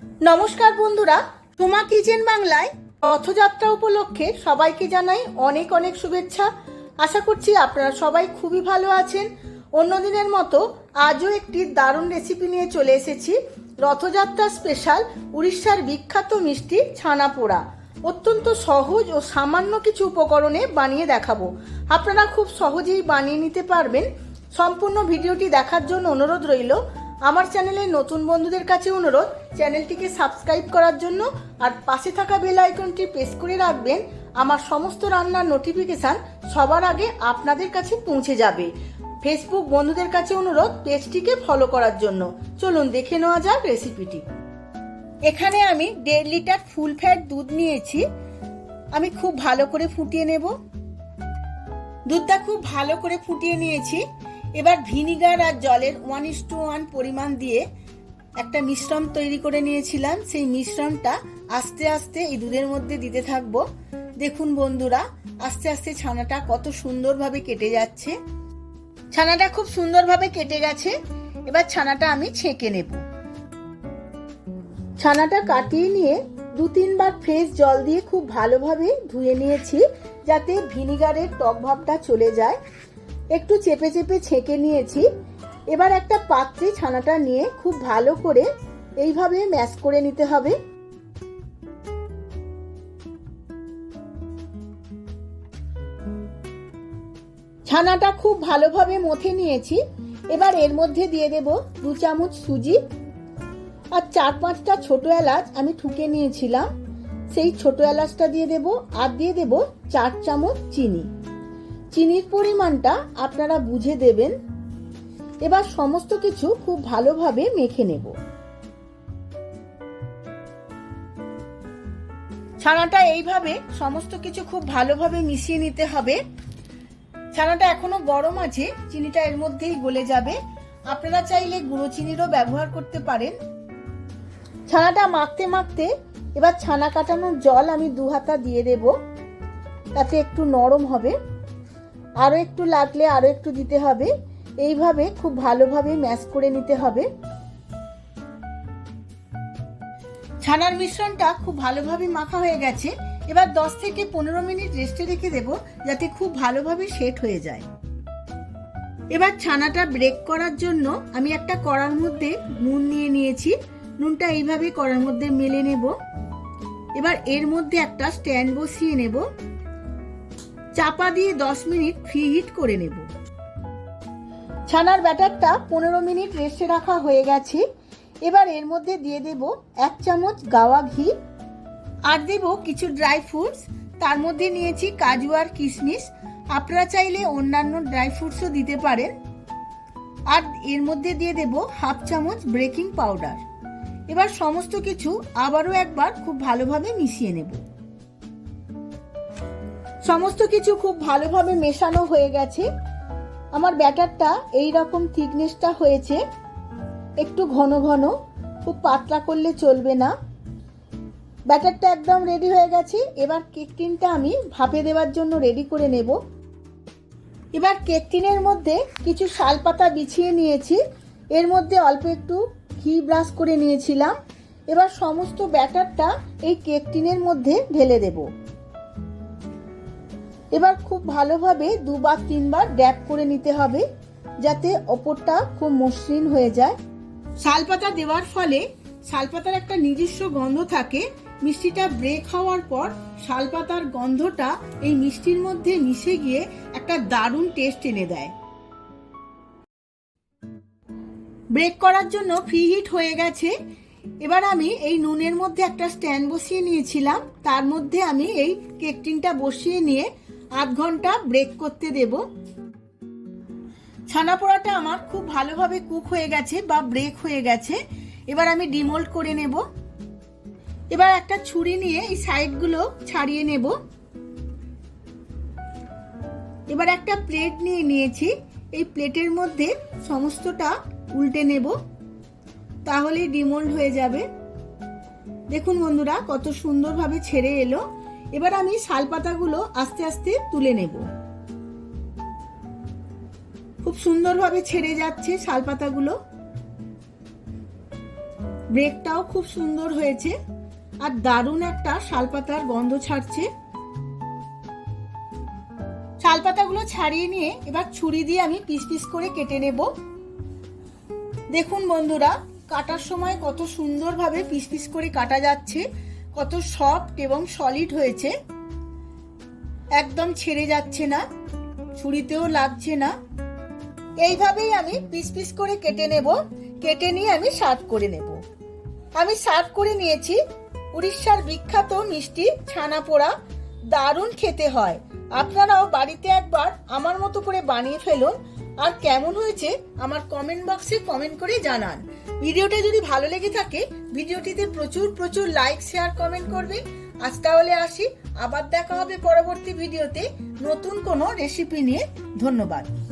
নমস্কার বন্ধুরা, সোমা কিচেন বাংলায় রথযাত্রা উপলক্ষে সবাইকে জানাই অনেক অনেক শুভেচ্ছা। আশা করছি আপনারা সবাই খুবই ভালো আছেন। অন্যদিনের মতো আজও একটি দারুণ রেসিপি নিয়ে চলে এসেছি। রথযাত্রা স্পেশাল উড়িষ্যার বিখ্যাত মিষ্টি ছানা পোড়া অত্যন্ত সহজ ও সামান্য কিছু উপকরণে বানিয়ে দেখাবো। আপনারা খুব সহজেই বানিয়ে নিতে পারবেন। সম্পূর্ণ ভিডিওটি দেখার জন্য অনুরোধ রইল। আমার চ্যানেলের নতুন বন্ধুদের কাছে অনুরোধ, চ্যানেলটিকে সাবস্ক্রাইব করার জন্য আর পাশে থাকা বেল আইকনটি প্রেস করে রাখবেন। আমার সমস্ত রান্নার নোটিফিকেশান সবার আগে আপনাদের কাছে পৌঁছে যাবে। ফেসবুক বন্ধুদের কাছে অনুরোধ, পেজটিকে ফলো করার জন্য। চলুন দেখে নেওয়া যাক রেসিপিটি। এখানে আমি 1.5 লিটার ফুল ফ্যাট দুধ নিয়েছি। আমি খুব ভালো করে ফুটিয়ে নেব। দুধটা খুব ভালো করে ফুটিয়ে নিয়েছি। এবার ভিনিগার আর জলের 1:1 পরিমাণ দিয়ে একটা মিশ্রণ তৈরি করে নিয়েছিলাম। সেই মিশ্রণটা আস্তে আস্তে এই দুধের মধ্যে দিতে থাকবো। দেখুন বন্ধুরা, আস্তে আস্তে ছানাটা কত সুন্দরভাবে কেটে যাচ্ছে। ছানাটা খুব সুন্দরভাবে কেটে গেছে। এবার ছানাটা আমি ছেঁকে নেব। ছানাটা কাটিয়ে নিয়ে 2-3 বার ফ্রেশ জল দিয়ে খুব ভালোভাবে ধুয়ে নিয়েছি, যাতে ভিনিগারের টক ভাবটা চলে যায়। একটু চেপে চেপে ছেঁকে নিয়েছি। এবার একটা পাত্রে ছানাটা নিয়ে খুব ভালো করে এইভাবে ম্যাশ করে নিতে হবে। ছানাটা খুব ভালোভাবে মথে নিয়েছি। এবার এর মধ্যে দিয়ে দেব 2 চামচ সুজি আর 4-5টা ছোট এলাচ আমি ঠুকে নিয়েছিলাম, সেই ছোট এলাচটা দিয়ে দেব। আর দিয়ে দেব 4 চামচ চিনি। চিনির পরিমাণটা আপনারা বুঝে দেবেন। এবার সমস্ত কিছু খুব ভালোভাবে মেখে নেব। ছানাটা এইভাবে সমস্ত কিছু খুব ভালোভাবে মিশিয়ে নিতে হবে। ছানাটা এখনো গরম আছে, চিনিটা এর মধ্যেই গলে যাবে। আপনারা চাইলে গুঁড়ো চিনিরও ব্যবহার করতে পারেন। ছানাটা মাখতে মাখতে এবার ছানা কাটানোর জল আমি 2 হাতা দিয়ে দেব, তাতে একটু নরম হবে। আরো একটু লাগলে আরো একটু দিতে হবে। এইভাবে খুব ভালোভাবে ম্যাশ করে নিতে হবে। ছানার মিশ্রণটা খুব ভালোভাবে মাখা হয়ে গেছে। এবার 10 থেকে 15 মিনিট রেস্টে রেখে দেব, যাতে খুব ভালোভাবে সেট হয়ে যায়। এবার ছানাটা ব্রেক করার জন্য আমি একটা কড়ার মধ্যে নুন নিয়ে নিয়েছি। নুনটা এইভাবে কড়ার মধ্যে মেলে নেব। এবার এর মধ্যে একটা স্ট্যান্ড বসিয়ে নেব। চাপা দিয়ে 10 মিনিট প্রি হিট করে নেব। ছানার ব্যাটারটা 15 মিনিট রেস্টে রাখা হয়ে গেছে। এবার এর মধ্যে দিয়ে দেব 1 চামচ গাওয়া ঘি আর দেব কিছু ড্রাই ফ্রুটস। তার মধ্যে নিয়েছি কাজু আর কিশমিশ। আপনারা চাইলে অন্যান্য ড্রাই ফ্রুটসও দিতে পারেন। আর এর মধ্যে দিয়ে দেব 1/2 চামচ বেকিং পাউডার। এবার সমস্ত কিছু আবারও একবার খুব ভালোভাবে মিশিয়ে নেব। সমস্ত কিছু খুব ভালোভাবে মেশানো হয়ে গেছে। আমার ব্যাটারটা এই রকম থিকনেসটা হয়েছে, একটু ঘন ঘন, খুব পাতলা করলে চলবে না। ব্যাটারটা একদম রেডি হয়ে গেছে। এবার কেক টিনটা আমি ভাপে দেওয়ার জন্য রেডি করে নেব। এবার কেক টিনের মধ্যে কিছু শালপাতা বিছিয়ে নিয়েছি। এর মধ্যে অল্প একটু ঘি ব্রাশ করে নিয়েছিলাম। এবার সমস্ত ব্যাটারটা এই কেক টিনের মধ্যে ঢেলে দেব। এবার খুব ভালোভাবে 2-3 বার ড্যাপ করে নিতে হবে, যাতে ওপরটা খুব মসৃণ হয়ে যায়। শালপাতা দেওয়ার ফলে শালপাতার একটা নিজস্ব গন্ধ থাকে। মিষ্টিটা ব্রেক হওয়ার পর শালপাতার গন্ধটা এই মিষ্টির মধ্যে মিশে গিয়ে একটা দারুণ টেস্ট এনে দেয়। ব্রেক করার জন্য প্রি হিট হয়ে গেছে। এবার আমি এই নুনের মধ্যে একটা স্ট্যান্ড বসিয়ে নিয়েছিলাম, তার মধ্যে আমি এই কেক টিনটা বসিয়ে নিয়ে আধ ঘন্টা ব্রেক করতে দেব। ছানা পোড়াটা আমার খুব ভালোভাবে কুক হয়ে গেছে বা ব্রেক হয়ে গেছে। এবার আমি ডিমোল্ড করে নেব। এবার একটা ছুরি নিয়ে এই সাইডগুলো ছাড়িয়ে নেব। এবার একটা প্লেট নিয়ে নিয়েছি। এই প্লেটের মধ্যে সমস্তটা উল্টে নেব, তাহলেই ডিমোল্ড হয়ে যাবে। দেখুন বন্ধুরা, কত সুন্দরভাবে ছেড়ে এলো। এবার আমি শালপাতাগুলো আস্তে আস্তে তুলে নেব। খুব সুন্দরভাবে ছেড়ে যাচ্ছে শালপাতাগুলো। ব্রেকটাও খুব সুন্দর হয়েছে আর দারুণ একটা শালপাতার গন্ধ ছাড়ছে। শালপাতাগুলো ছাড়িয়ে নিয়ে এবার ছুরি দিয়ে আমি পিস পিস করে কেটে নেব। দেখুন বন্ধুরা, কাটার সময় কত সুন্দরভাবে পিস পিস করে কাটা যাচ্ছে, কত সফট এবং সলিড হয়েছে, একদম ছেড়ে যাচ্ছে না, ছুরিতেও লাগছে না। এইভাবেই আমি পিস পিস করে কেটে নেব। কেটে নিয়ে আমি সার্ভ করে নেব। আমি সার্ভ করে নিয়েছি। উড়িষ্যার বিখ্যাত মিষ্টি ছানা পোড়া, দারুণ খেতে হয়। আপনারাও বাড়িতে একবার আমার মতো করে বানিয়ে ফেলুন। আর কেমন হয়েছে আমার কমেন্ট বক্সে কমেন্ট করে জানান। ভিডিওটা যদি ভালো লেগে থাকে ভিডিওটিতে প্রচুর প্রচুর লাইক, শেয়ার, কমেন্ট করবে। আজ তাহলে আসি, আবার দেখা হবে পরবর্তী ভিডিওতে নতুন কোনো রেসিপি নিয়ে। ধন্যবাদ।